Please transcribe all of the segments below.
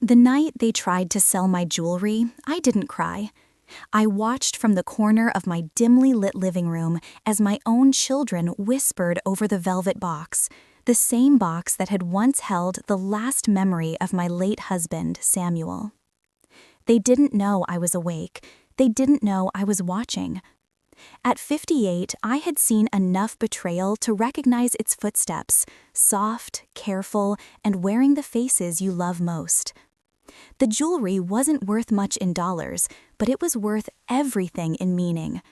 The night they tried to sell my jewelry, I didn't cry. I watched from the corner of my dimly lit living room as my own children whispered over the velvet box, the same box that had once held the last memory of my late husband, Samuel. They didn't know I was awake. They didn't know I was watching. At 58, I had seen enough betrayal to recognize its footsteps, soft, careful, and wearing the faces you love most. The jewelry wasn't worth much in dollars, but it was worth everything in meaning.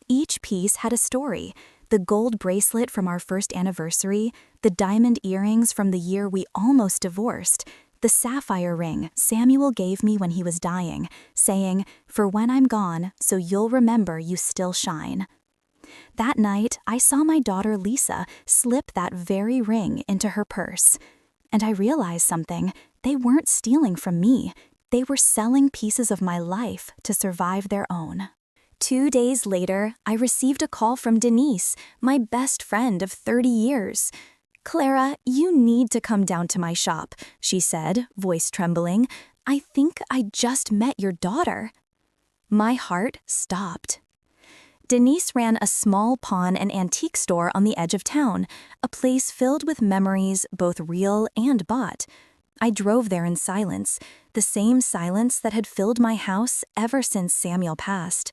Each piece had a story: the gold bracelet from our first anniversary, the diamond earrings from the year we almost divorced, the sapphire ring Samuel gave me when he was dying, saying, "For when I'm gone, so you'll remember you still shine." That night, I saw my daughter Lisa slip that very ring into her purse. And I realized something: they weren't stealing from me. They were selling pieces of my life to survive their own. 2 days later, I received a call from Denise, my best friend of 30 years. "Clara, you need to come down to my shop," she said, voice trembling. "I think I just met your daughter." My heart stopped. Denise ran a small pawn and antique store on the edge of town, a place filled with memories, both real and bought. I drove there in silence, the same silence that had filled my house ever since Samuel passed.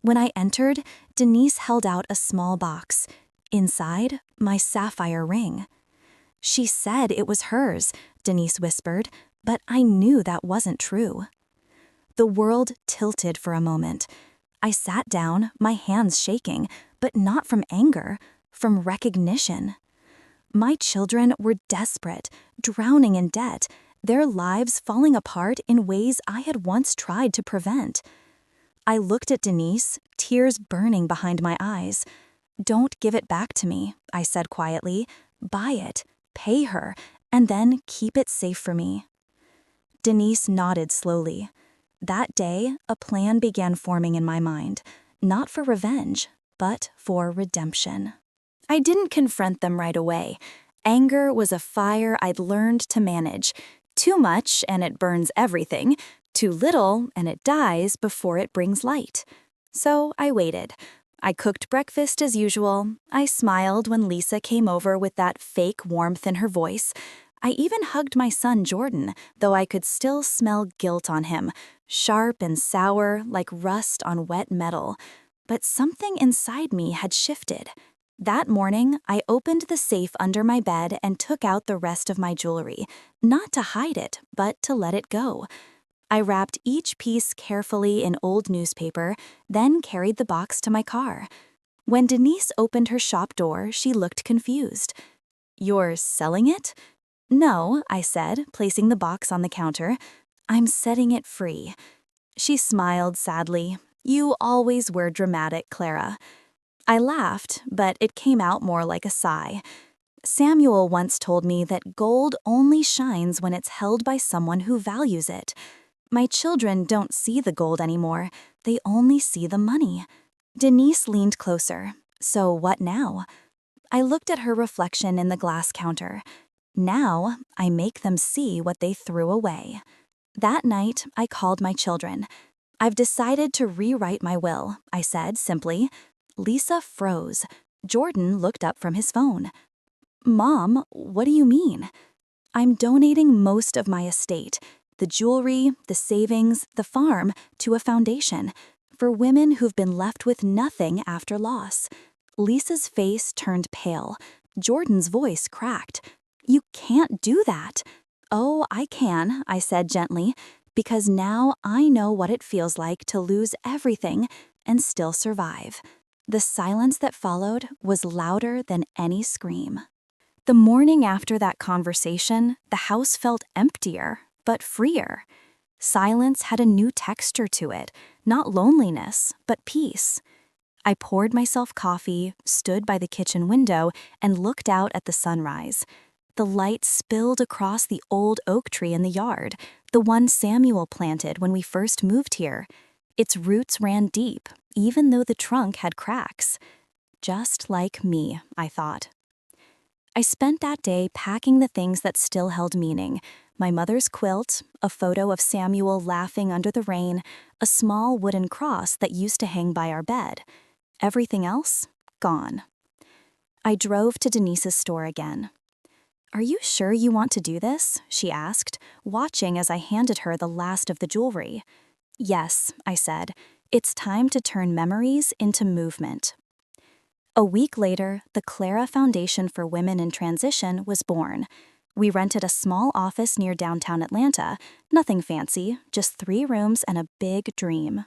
When I entered, Denise held out a small box. Inside, my sapphire ring. "She said it was hers," Denise whispered, but I knew that wasn't true. The world tilted for a moment. I sat down, my hands shaking, but not from anger, from recognition. My children were desperate, drowning in debt, their lives falling apart in ways I had once tried to prevent. I looked at Denise, tears burning behind my eyes. "Don't give it back to me," I said quietly. "Buy it, pay her, and then keep it safe for me." Denise nodded slowly. That day, a plan began forming in my mind, not for revenge, but for redemption. I didn't confront them right away. Anger was a fire I'd learned to manage. Too much, and it burns everything. Too little, and it dies before it brings light. So I waited. I cooked breakfast as usual. I smiled when Lisa came over with that fake warmth in her voice. I even hugged my son Jordan, though I could still smell guilt on him, sharp and sour like rust on wet metal. But something inside me had shifted. That morning, I opened the safe under my bed and took out the rest of my jewelry, not to hide it, but to let it go. I wrapped each piece carefully in old newspaper, then carried the box to my car. When Denise opened her shop door, she looked confused. "You're selling it?" "No," I said, placing the box on the counter. "I'm setting it free." She smiled sadly. "You always were dramatic, Clara." I laughed, but it came out more like a sigh. Samuel once told me that gold only shines when it's held by someone who values it. My children don't see the gold anymore. They only see the money. Denise leaned closer. "So what now?" I looked at her reflection in the glass counter. "Now, I make them see what they threw away." That night, I called my children. "I've decided to rewrite my will," I said simply. Lisa froze. Jordan looked up from his phone. "Mom, what do you mean?" "I'm donating most of my estate, the jewelry, the savings, the farm, to a foundation for women who've been left with nothing after loss." Lisa's face turned pale. Jordan's voice cracked. "You can't do that." "Oh, I can," I said gently, "because now I know what it feels like to lose everything and still survive." The silence that followed was louder than any scream. The morning after that conversation, the house felt emptier, but freer. Silence had a new texture to it, not loneliness, but peace. I poured myself coffee, stood by the kitchen window, and looked out at the sunrise. The light spilled across the old oak tree in the yard, the one Samuel planted when we first moved here. Its roots ran deep, even though the trunk had cracks. Just like me, I thought. I spent that day packing the things that still held meaning: My mother's quilt, a photo of Samuel laughing under the rain, a small wooden cross that used to hang by our bed. Everything else, gone. I drove to Denise's store again. "Are you sure you want to do this?" she asked, watching as I handed her the last of the jewelry. "Yes," I said. "It's time to turn memories into movement." A week later, the Clara Foundation for Women in Transition was born. We rented a small office near downtown Atlanta, nothing fancy, just 3 rooms and a big dream.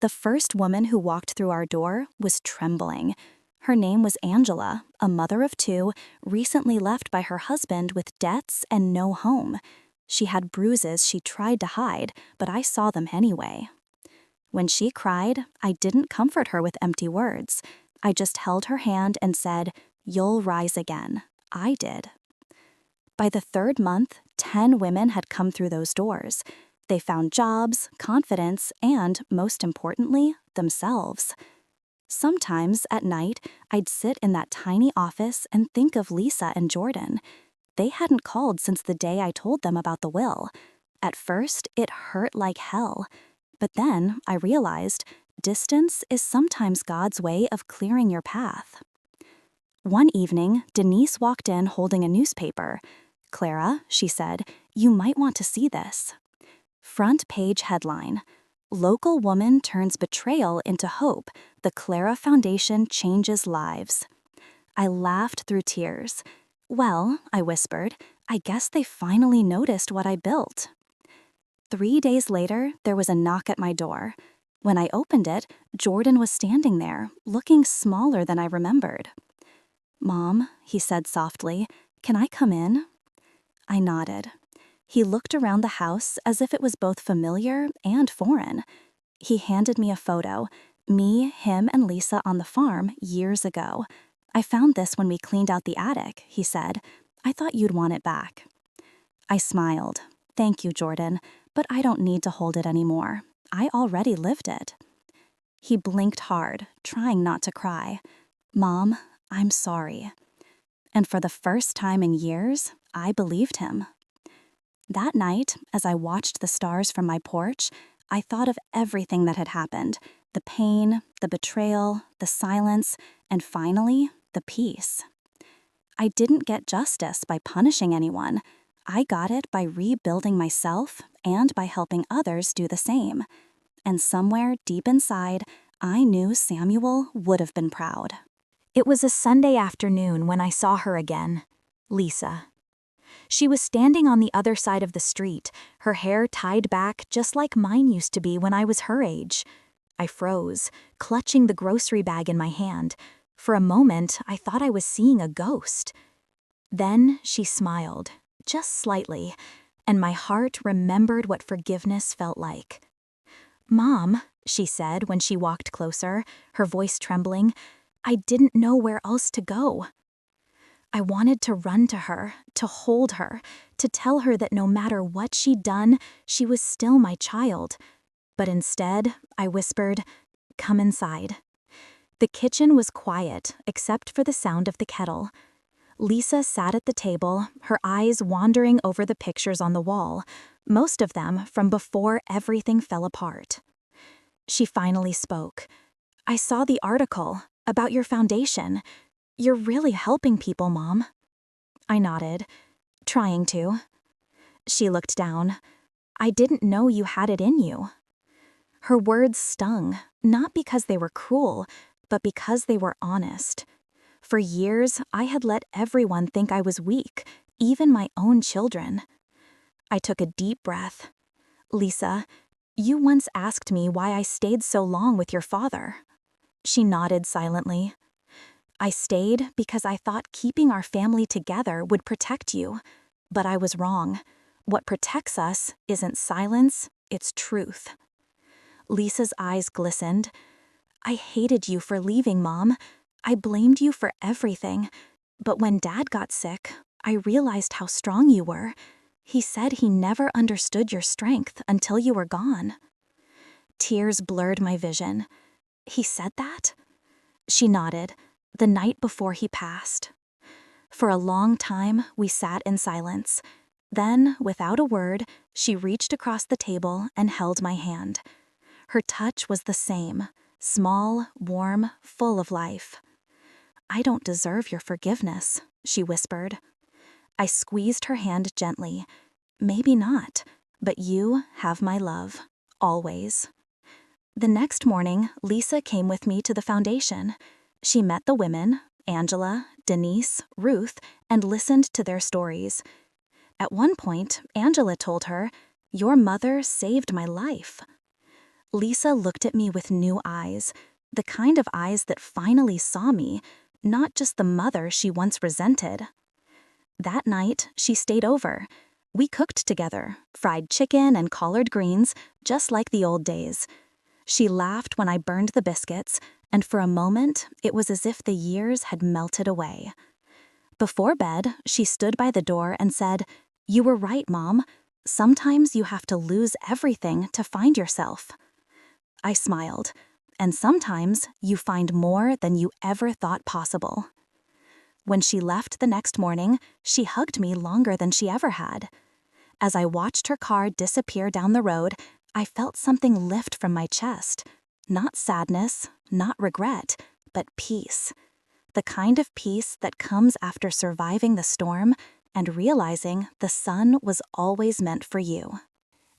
The first woman who walked through our door was trembling. Her name was Angela, a mother of 2, recently left by her husband with debts and no home. She had bruises she tried to hide, but I saw them anyway. When she cried, I didn't comfort her with empty words. I just held her hand and said, "You'll rise again." I did. By the 3rd month, 10 women had come through those doors. They found jobs, confidence, and, most importantly, themselves. Sometimes, at night, I'd sit in that tiny office and think of Lisa and Jordan. They hadn't called since the day I told them about the will. At first, it hurt like hell. But then, I realized, distance is sometimes God's way of clearing your path. One evening, Denise walked in holding a newspaper. "Clara," she said, "you might want to see this." Front page headline: "Local woman turns betrayal into hope. The Clara Foundation changes lives." I laughed through tears. "Well," I whispered, "I guess they finally noticed what I built." 3 days later, there was a knock at my door. When I opened it, Jordan was standing there, looking smaller than I remembered. "Mom," he said softly, "can I come in?" I nodded. He looked around the house as if it was both familiar and foreign. He handed me a photo, me, him, and Lisa on the farm years ago. "I found this when we cleaned out the attic," he said. "I thought you'd want it back." I smiled. "Thank you, Jordan, but I don't need to hold it anymore. I already lived it." He blinked hard, trying not to cry. "Mom, I'm sorry." And for the first time in years, I believed him. That night, as I watched the stars from my porch, I thought of everything that had happened: the pain, the betrayal, the silence, and finally, the peace. I didn't get justice by punishing anyone. I got it by rebuilding myself and by helping others do the same. And somewhere deep inside, I knew Samuel would have been proud. It was a Sunday afternoon when I saw her again. Lisa. She was standing on the other side of the street, her hair tied back just like mine used to be when I was her age. I froze, clutching the grocery bag in my hand. For a moment, I thought I was seeing a ghost. Then she smiled, just slightly, and my heart remembered what forgiveness felt like. "Mom," she said when she walked closer, her voice trembling, "I didn't know where else to go." I wanted to run to her, to hold her, to tell her that no matter what she'd done, she was still my child. But instead, I whispered, "Come inside." The kitchen was quiet, except for the sound of the kettle. Lisa sat at the table, her eyes wandering over the pictures on the wall, most of them from before everything fell apart. She finally spoke. "I saw the article about your foundation. You're really helping people, Mom." I nodded, trying to. She looked down. "I didn't know you had it in you." Her words stung, not because they were cruel, but because they were honest. For years, I had let everyone think I was weak, even my own children. I took a deep breath. "Lisa, you once asked me why I stayed so long with your father." She nodded silently. "I stayed because I thought keeping our family together would protect you. But I was wrong. What protects us isn't silence, it's truth." Lisa's eyes glistened. "I hated you for leaving, Mom. I blamed you for everything. But when Dad got sick, I realized how strong you were. He said he never understood your strength until you were gone." Tears blurred my vision. "He said that?" She nodded. "The night before he passed." For a long time, we sat in silence. Then, without a word, she reached across the table and held my hand. Her touch was the same, small, warm, full of life. "I don't deserve your forgiveness," she whispered. I squeezed her hand gently. "Maybe not, but you have my love, always." The next morning, Lisa came with me to the foundation. She met the women, Angela, Denise, Ruth, and listened to their stories. At one point, Angela told her, "Your mother saved my life." Lisa looked at me with new eyes, the kind of eyes that finally saw me, not just the mother she once resented. That night, she stayed over. We cooked together, fried chicken and collard greens, just like the old days. She laughed when I burned the biscuits, and for a moment, it was as if the years had melted away. Before bed, she stood by the door and said, "You were right, Mom. Sometimes you have to lose everything to find yourself." I smiled. "And sometimes you find more than you ever thought possible." When she left the next morning, she hugged me longer than she ever had. As I watched her car disappear down the road, I felt something lift from my chest. Not sadness, not regret, but peace. The kind of peace that comes after surviving the storm and realizing the sun was always meant for you.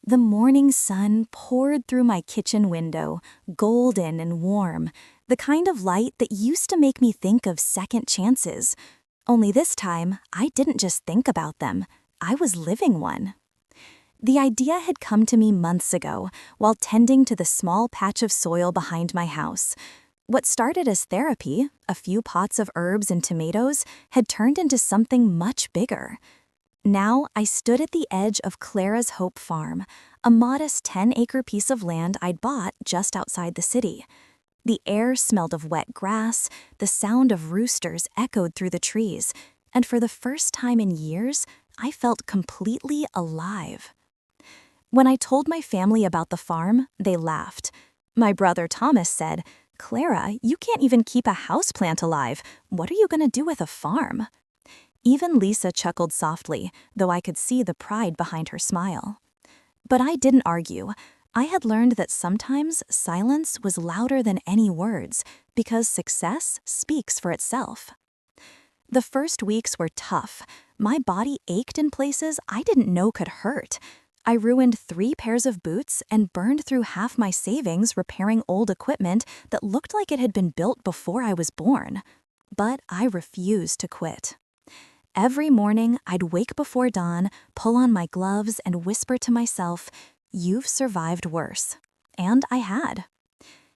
The morning sun poured through my kitchen window, golden and warm, the kind of light that used to make me think of second chances. Only this time, I didn't just think about them, I was living one. The idea had come to me months ago while tending to the small patch of soil behind my house. What started as therapy, a few pots of herbs and tomatoes, had turned into something much bigger. Now I stood at the edge of Clara's Hope Farm, a modest 10-acre piece of land I'd bought just outside the city. The air smelled of wet grass, the sound of roosters echoed through the trees, and for the first time in years, I felt completely alive. When I told my family about the farm, they laughed. My brother Thomas said, "Clara, you can't even keep a houseplant alive. What are you going to do with a farm?" Even Lisa chuckled softly, though I could see the pride behind her smile. But I didn't argue. I had learned that sometimes silence was louder than any words, because success speaks for itself. The first weeks were tough. My body ached in places I didn't know could hurt. I ruined 3 pairs of boots and burned through half my savings repairing old equipment that looked like it had been built before I was born. But I refused to quit. Every morning, I'd wake before dawn, pull on my gloves, and whisper to myself, "You've survived worse." And I had.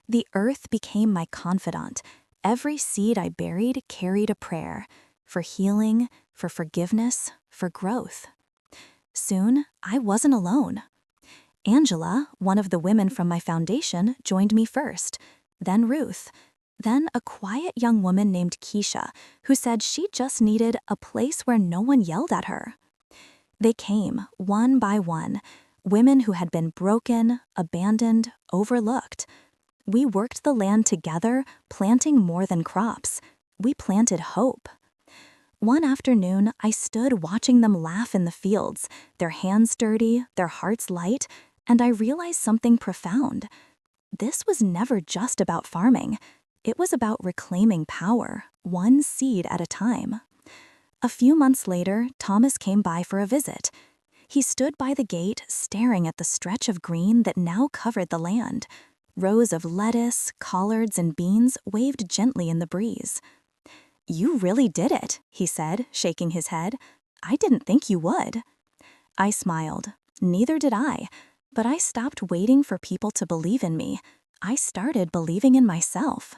The earth became my confidant. Every seed I buried carried a prayer for healing, for forgiveness, for growth. Soon, I wasn't alone. Angela, one of the women from my foundation, joined me first, then Ruth, then a quiet young woman named Keisha, who said she just needed a place where no one yelled at her. They came, one by one, women who had been broken, abandoned, overlooked. We worked the land together, planting more than crops. We planted hope. One afternoon, I stood watching them laugh in the fields, their hands dirty, their hearts light, and I realized something profound. This was never just about farming. It was about reclaiming power, one seed at a time. A few months later, Thomas came by for a visit. He stood by the gate, staring at the stretch of green that now covered the land. Rows of lettuce, collards, and beans waved gently in the breeze. "You really did it," he said, shaking his head. "I didn't think you would." I smiled. Neither did I. But I stopped waiting for people to believe in me. I started believing in myself.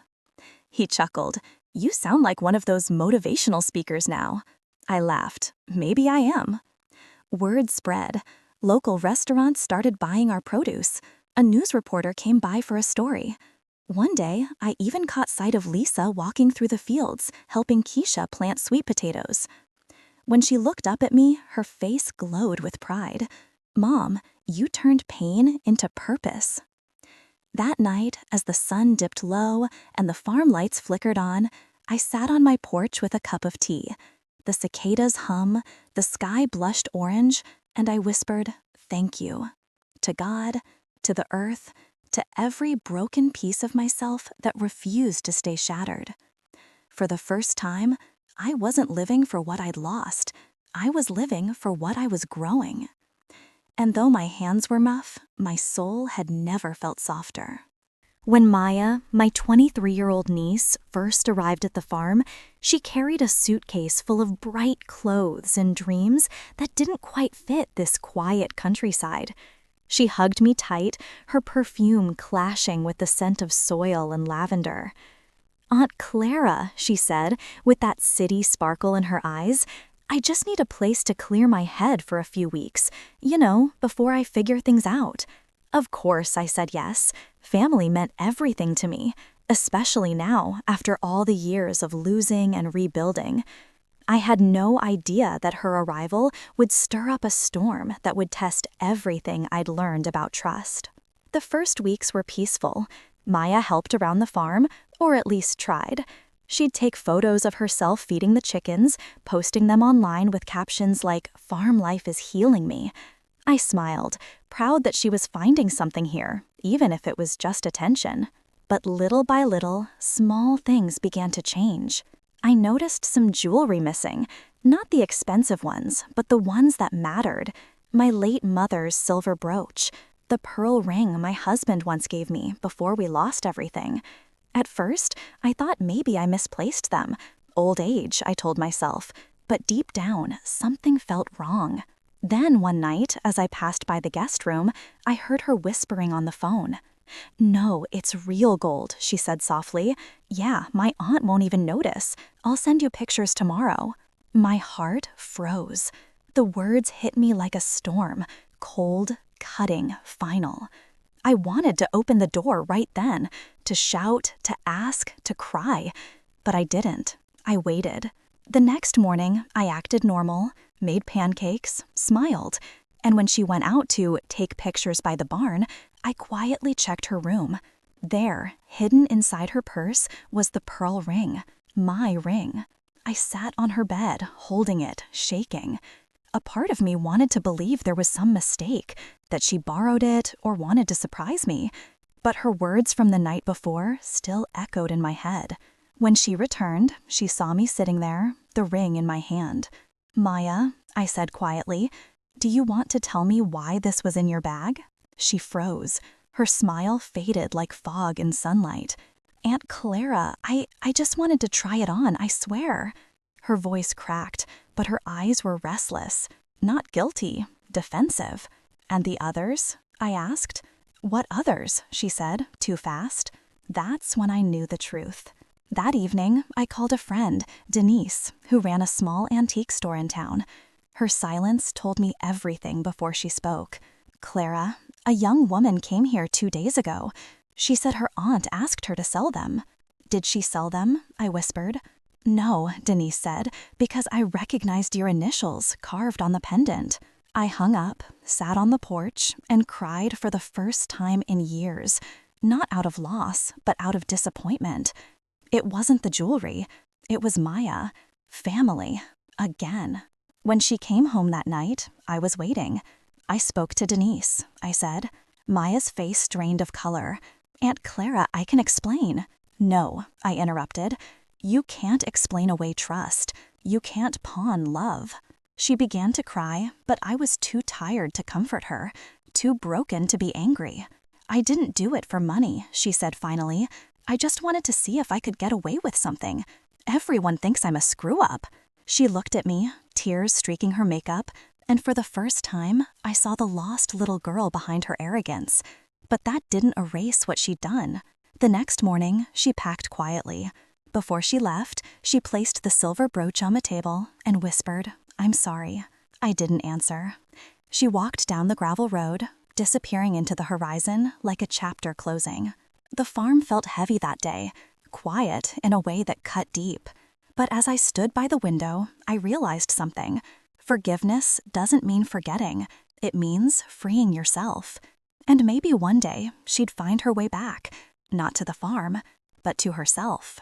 He chuckled. "You sound like one of those motivational speakers now." I laughed. Maybe I am. Word spread. Local restaurants started buying our produce. A news reporter came by for a story. One day, I even caught sight of Lisa walking through the fields, helping Keisha plant sweet potatoes. When she looked up at me, her face glowed with pride. "Mom, you turned pain into purpose." That night, as the sun dipped low and the farm lights flickered on, I sat on my porch with a cup of tea. the cicadas hum, the sky blushed orange, and I whispered, "Thank you." To God, to the earth, to every broken piece of myself that refused to stay shattered. For the first time, I wasn't living for what I'd lost. I was living for what I was growing. And though my hands were rough, my soul had never felt softer. When Maya, my 23-year-old niece, first arrived at the farm, she carried a suitcase full of bright clothes and dreams that didn't quite fit this quiet countryside. She hugged me tight, her perfume clashing with the scent of soil and lavender. "Aunt Clara," she said, with that city sparkle in her eyes, "I just need a place to clear my head for a few weeks, before I figure things out." Of course, I said yes. Family meant everything to me, especially now, after all the years of losing and rebuilding. I had no idea that her arrival would stir up a storm that would test everything I'd learned about trust. The first weeks were peaceful. Maya helped around the farm, or at least tried. She'd take photos of herself feeding the chickens, posting them online with captions like, "Farm life is healing me." I smiled, proud that she was finding something here, even if it was just attention. But little by little, small things began to change. I noticed some jewelry missing, not the expensive ones, but the ones that mattered. My late mother's silver brooch, the pearl ring my husband once gave me before we lost everything. At first, I thought maybe I misplaced them. Old age, I told myself. But deep down, something felt wrong. Then one night, as I passed by the guest room, I heard her whispering on the phone. "No, it's real gold," she said softly. "Yeah, my aunt won't even notice. I'll send you pictures tomorrow." My heart froze. The words hit me like a storm, cold, cutting, final. I wanted to open the door right then, to shout, to ask, to cry. But I didn't. I waited. The next morning, I acted normal, made pancakes, smiled. And when she went out to take pictures by the barn, I quietly checked her room. There, hidden inside her purse, was the pearl ring, my ring. I sat on her bed, holding it, shaking. A part of me wanted to believe there was some mistake, that she borrowed it or wanted to surprise me. But her words from the night before still echoed in my head. When she returned, she saw me sitting there, the ring in my hand. "Maya," I said quietly, "do you want to tell me why this was in your bag?" She froze. Her smile faded like fog in sunlight. "Aunt Clara, I just wanted to try it on, I swear." Her voice cracked, but her eyes were restless. Not guilty, defensive. "And the others?" I asked. "What others?" she said, too fast. That's when I knew the truth. That evening, I called a friend, Denise, who ran a small antique store in town. Her silence told me everything before she spoke. "Clara, a young woman came here 2 days ago. She said her aunt asked her to sell them." "Did she sell them?" I whispered. "No," Denise said, "because I recognized your initials carved on the pendant." I hung up, sat on the porch, and cried for the first time in years. Not out of loss, but out of disappointment. It wasn't the jewelry. It was Maya. Family. Again. When she came home that night, I was waiting. I spoke to Denise, I said. Maya's face drained of color. "Aunt Clara, I can explain." "No," I interrupted. "You can't explain away trust. You can't pawn love." She began to cry, but I was too tired to comfort her, too broken to be angry. "I didn't do it for money," she said finally. "I just wanted to see if I could get away with something. Everyone thinks I'm a screw-up." She looked at me, tears streaking her makeup, and for the first time, I saw the lost little girl behind her arrogance. But that didn't erase what she'd done. The next morning, she packed quietly. Before she left, she placed the silver brooch on the table and whispered, "I'm sorry." I didn't answer. She walked down the gravel road, disappearing into the horizon like a chapter closing. The farm felt heavy that day, quiet in a way that cut deep. But as I stood by the window, I realized something. Forgiveness doesn't mean forgetting. It means freeing yourself. And maybe one day she'd find her way back, not to the farm, but to herself.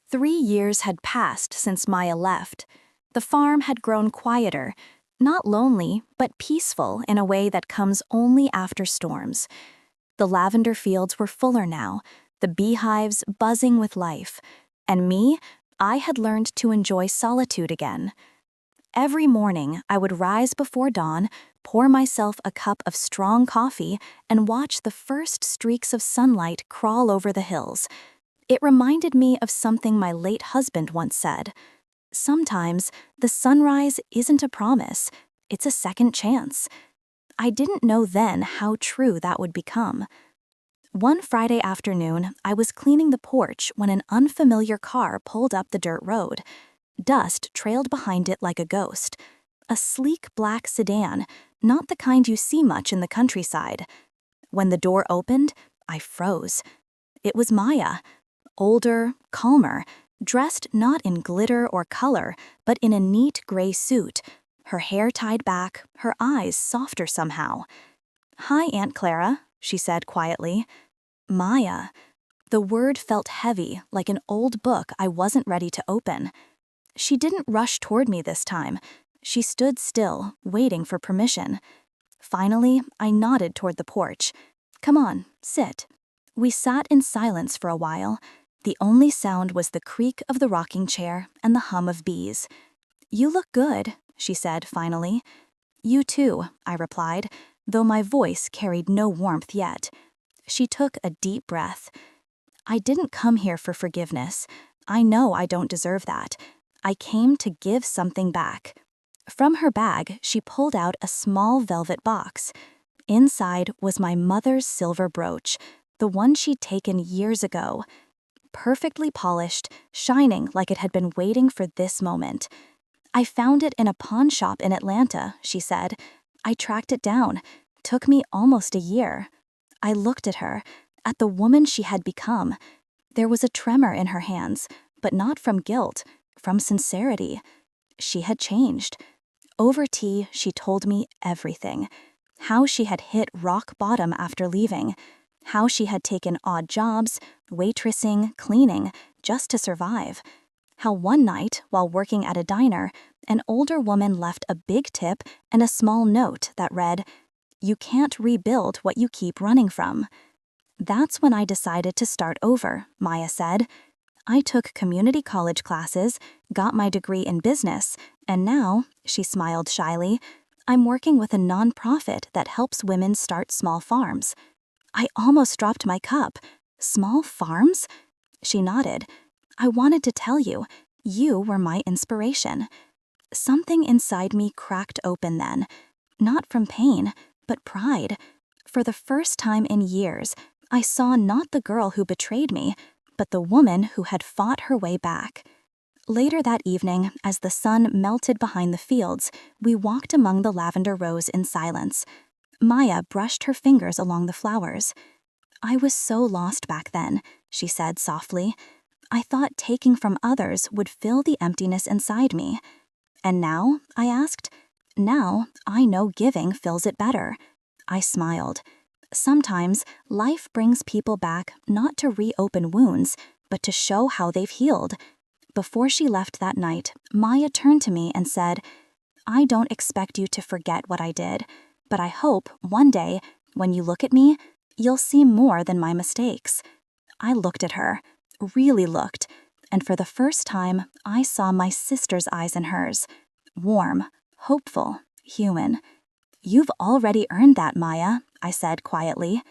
3 years had passed since Maya left. The farm had grown quieter, not lonely, but peaceful in a way that comes only after storms. The lavender fields were fuller now, the beehives buzzing with life. And me, I had learned to enjoy solitude again. Every morning, I would rise before dawn, pour myself a cup of strong coffee, and watch the first streaks of sunlight crawl over the hills. It reminded me of something my late husband once said. Sometimes, the sunrise isn't a promise, it's a second chance. I didn't know then how true that would become. One Friday afternoon, I was cleaning the porch when an unfamiliar car pulled up the dirt road. Dust trailed behind it like a ghost. A sleek black sedan, not the kind you see much in the countryside. When the door opened, I froze. It was Maya. Older, calmer, dressed not in glitter or color, but in a neat gray suit, her hair tied back, her eyes softer somehow. "Hi, Aunt Clara," she said quietly. Maya. The word felt heavy, like an old book I wasn't ready to open. She didn't rush toward me this time. She stood still, waiting for permission. Finally, I nodded toward the porch. "Come on, sit." We sat in silence for a while. The only sound was the creak of the rocking chair and the hum of bees. "You look good," she said finally. "You too," I replied, though my voice carried no warmth yet. She took a deep breath. "I didn't come here for forgiveness. I know I don't deserve that. I came to give something back." From her bag, she pulled out a small velvet box. Inside was my mother's silver brooch, the one she'd taken years ago. Perfectly polished, shining like it had been waiting for this moment. "I found it in a pawn shop in Atlanta," she said. "I tracked it down. Took me almost a year." I looked at her, at the woman she had become. There was a tremor in her hands, but not from guilt, from sincerity. She had changed. Over tea, she told me everything. How she had hit rock bottom after leaving. How she had taken odd jobs, waitressing, cleaning, just to survive. How one night, while working at a diner, an older woman left a big tip and a small note that read, "You can't rebuild what you keep running from." "That's when I decided to start over," Maya said. "I took community college classes, got my degree in business, and now," she smiled shyly, "I'm working with a nonprofit that helps women start small farms." I almost dropped my cup. "Small farms?" She nodded. "I wanted to tell you, you were my inspiration." Something inside me cracked open then, not from pain, but pride. For the first time in years, I saw not the girl who betrayed me, but the woman who had fought her way back. Later that evening, as the sun melted behind the fields, we walked among the lavender rows in silence. Maya brushed her fingers along the flowers. "I was so lost back then," she said softly. "I thought taking from others would fill the emptiness inside me." "And now?" I asked. "Now, I know giving fills it better." I smiled. Sometimes, life brings people back not to reopen wounds, but to show how they've healed. Before she left that night, Maya turned to me and said, "I don't expect you to forget what I did, but I hope one day, when you look at me, you'll see more than my mistakes." I looked at her, really looked, and for the first time, I saw my sister's eyes in hers. Warm, hopeful, human. "You've already earned that, Maya," I said quietly.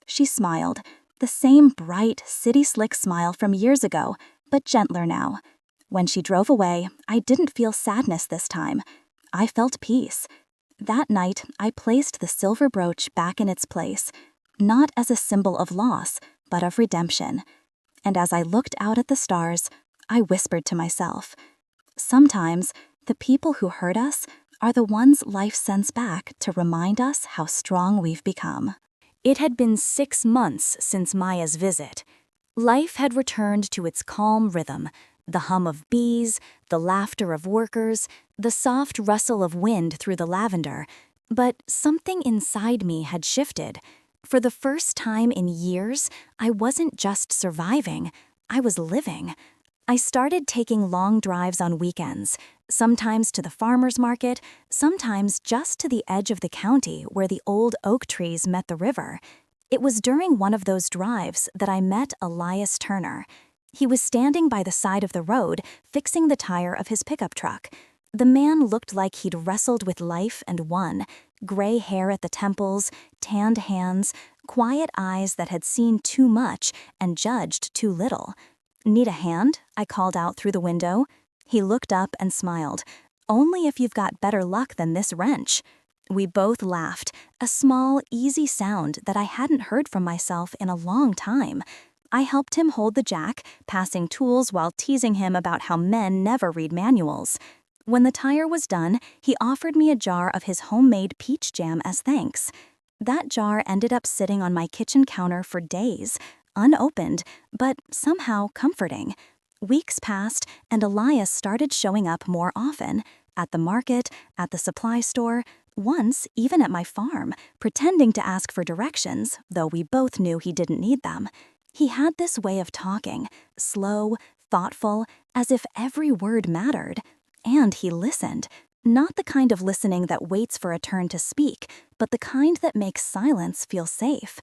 She smiled, the same bright, city-slick smile from years ago, but gentler now. When she drove away, I didn't feel sadness this time. I felt peace. That night, I placed the silver brooch back in its place, not as a symbol of loss, but of redemption. And as I looked out at the stars, I whispered to myself, sometimes the people who hurt us are the ones life sends back to remind us how strong we've become. It had been 6 months since Maya's visit. Life had returned to its calm rhythm, the hum of bees, the laughter of workers, the soft rustle of wind through the lavender. But something inside me had shifted. For the first time in years, I wasn't just surviving, I was living. I started taking long drives on weekends, sometimes to the farmer's market, sometimes just to the edge of the county where the old oak trees met the river. It was during one of those drives that I met Elias Turner. He was standing by the side of the road, fixing the tire of his pickup truck. The man looked like he'd wrestled with life and won. Gray hair at the temples, tanned hands, quiet eyes that had seen too much and judged too little. "Need a hand?" I called out through the window. He looked up and smiled. "Only if you've got better luck than this wrench." We both laughed, a small, easy sound that I hadn't heard from myself in a long time. I helped him hold the jack, passing tools while teasing him about how men never read manuals. When the tire was done, he offered me a jar of his homemade peach jam as thanks. That jar ended up sitting on my kitchen counter for days, unopened, but somehow comforting. Weeks passed, and Elias started showing up more often, at the market, at the supply store, once even at my farm, pretending to ask for directions, though we both knew he didn't need them. He had this way of talking, slow, thoughtful, as if every word mattered. And he listened, not the kind of listening that waits for a turn to speak, but the kind that makes silence feel safe.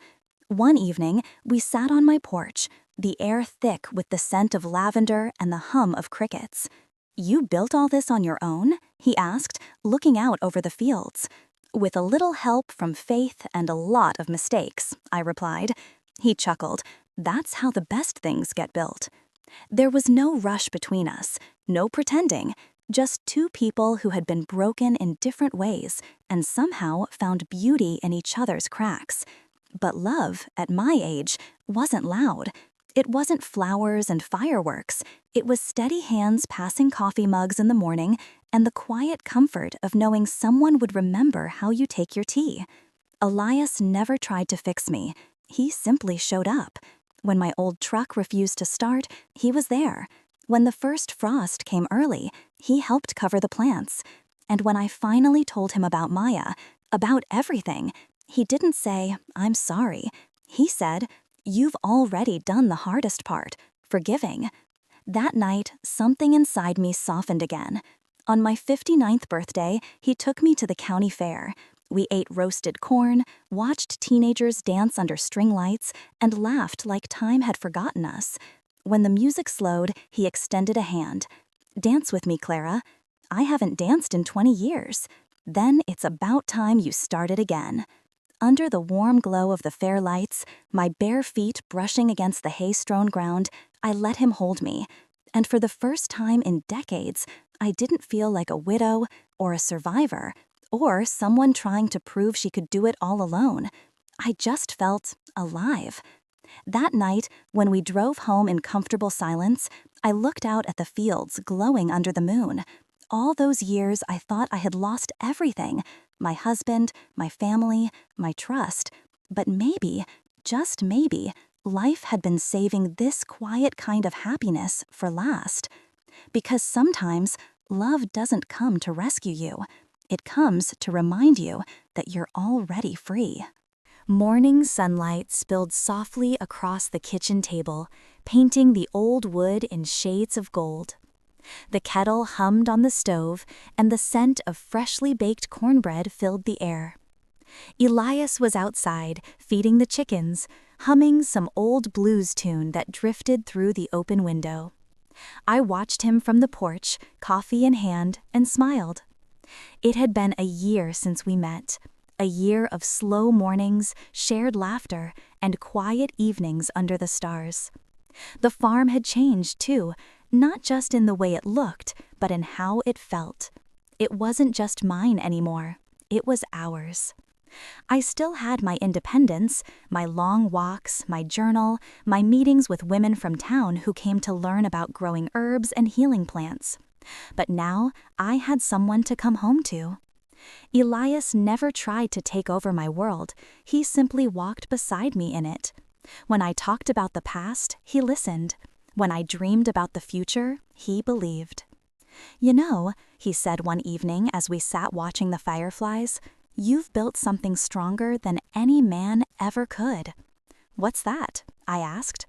One evening, we sat on my porch, the air thick with the scent of lavender and the hum of crickets. "You built all this on your own?" he asked, looking out over the fields. "With a little help from Faith and a lot of mistakes," I replied. He chuckled. "That's how the best things get built." There was no rush between us, no pretending, just two people who had been broken in different ways and somehow found beauty in each other's cracks. But love, at my age, wasn't loud. It wasn't flowers and fireworks. It was steady hands passing coffee mugs in the morning and the quiet comfort of knowing someone would remember how you take your tea. Elias never tried to fix me. He simply showed up. When my old truck refused to start, he was there. When the first frost came early, he helped cover the plants. And when I finally told him about Maya, about everything, he didn't say, "I'm sorry." He said, "You've already done the hardest part, forgiving." That night, something inside me softened again. On my 59th birthday, he took me to the county fair. We ate roasted corn, watched teenagers dance under string lights, and laughed like time had forgotten us. When the music slowed, he extended a hand. "Dance with me, Clara." "I haven't danced in 20 years. "Then it's about time you started again." Under the warm glow of the fair lights, my bare feet brushing against the hay-strewn ground, I let him hold me. And for the first time in decades, I didn't feel like a widow or a survivor or someone trying to prove she could do it all alone. I just felt alive. That night, when we drove home in comfortable silence, I looked out at the fields glowing under the moon. All those years I thought I had lost everything, my husband, my family, my trust. But maybe, just maybe, life had been saving this quiet kind of happiness for last. Because sometimes love doesn't come to rescue you. It comes to remind you that you're already free. Morning sunlight spilled softly across the kitchen table, painting the old wood in shades of gold. The kettle hummed on the stove, and the scent of freshly baked cornbread filled the air. Elias was outside, feeding the chickens, humming some old blues tune that drifted through the open window. I watched him from the porch, coffee in hand, and smiled. It had been a year since we met. A year of slow mornings, shared laughter, and quiet evenings under the stars. The farm had changed, too, not just in the way it looked, but in how it felt. It wasn't just mine anymore. It was ours. I still had my independence, my long walks, my journal, my meetings with women from town who came to learn about growing herbs and healing plants. But now I had someone to come home to. Elias never tried to take over my world. He simply walked beside me in it. When I talked about the past, he listened. When I dreamed about the future, he believed. "You know," he said one evening as we sat watching the fireflies, "you've built something stronger than any man ever could." "What's that?" I asked.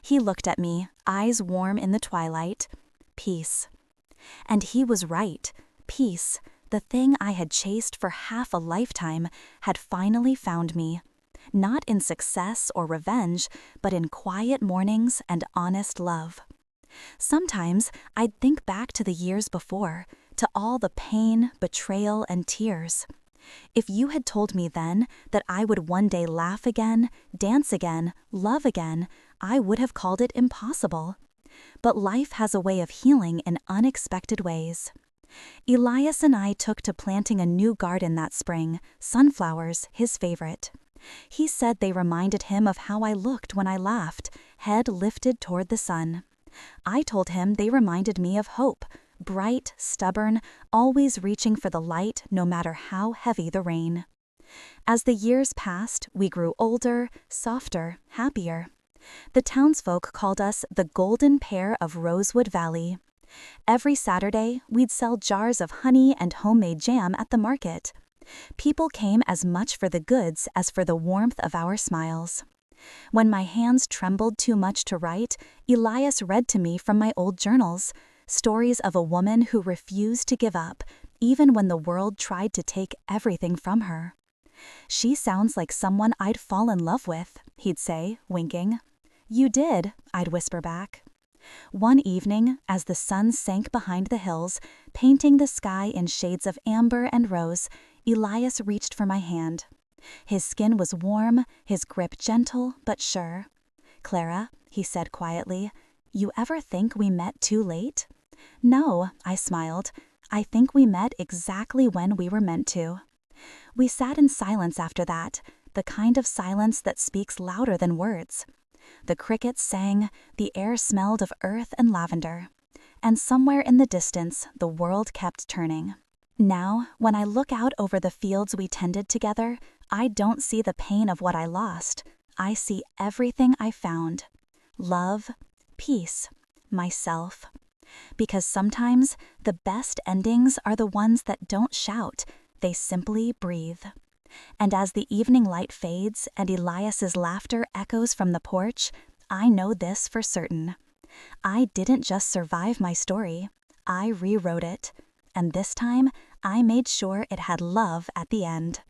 He looked at me, eyes warm in the twilight. "Peace." And he was right. Peace, the thing I had chased for half a lifetime, had finally found me. Not in success or revenge, but in quiet mornings and honest love. Sometimes I'd think back to the years before, to all the pain, betrayal, and tears. If you had told me then that I would one day laugh again, dance again, love again, I would have called it impossible. But life has a way of healing in unexpected ways. Elias and I took to planting a new garden that spring, sunflowers, his favorite. He said they reminded him of how I looked when I laughed, head lifted toward the sun. I told him they reminded me of hope, bright, stubborn, always reaching for the light no matter how heavy the rain. As the years passed, we grew older, softer, happier. The townsfolk called us the golden pair of Rosewood Valley. Every Saturday, we'd sell jars of honey and homemade jam at the market. People came as much for the goods as for the warmth of our smiles. When my hands trembled too much to write, Elias read to me from my old journals, stories of a woman who refused to give up, even when the world tried to take everything from her. "She sounds like someone I'd fall in love with," he'd say, winking. "You did," I'd whisper back. One evening, as the sun sank behind the hills, painting the sky in shades of amber and rose, Elias reached for my hand. His skin was warm, his grip gentle but sure. "Clara," he said quietly, "you ever think we met too late?" "No," I smiled. "I think we met exactly when we were meant to." We sat in silence after that, the kind of silence that speaks louder than words. The crickets sang, the air smelled of earth and lavender. And somewhere in the distance, the world kept turning. Now, when I look out over the fields we tended together, I don't see the pain of what I lost. I see everything I found. Love, peace, myself. Because sometimes the best endings are the ones that don't shout, they simply breathe. And as the evening light fades and Elias's laughter echoes from the porch, I know this for certain. I didn't just survive my story, I rewrote it. And this time, I made sure it had love at the end.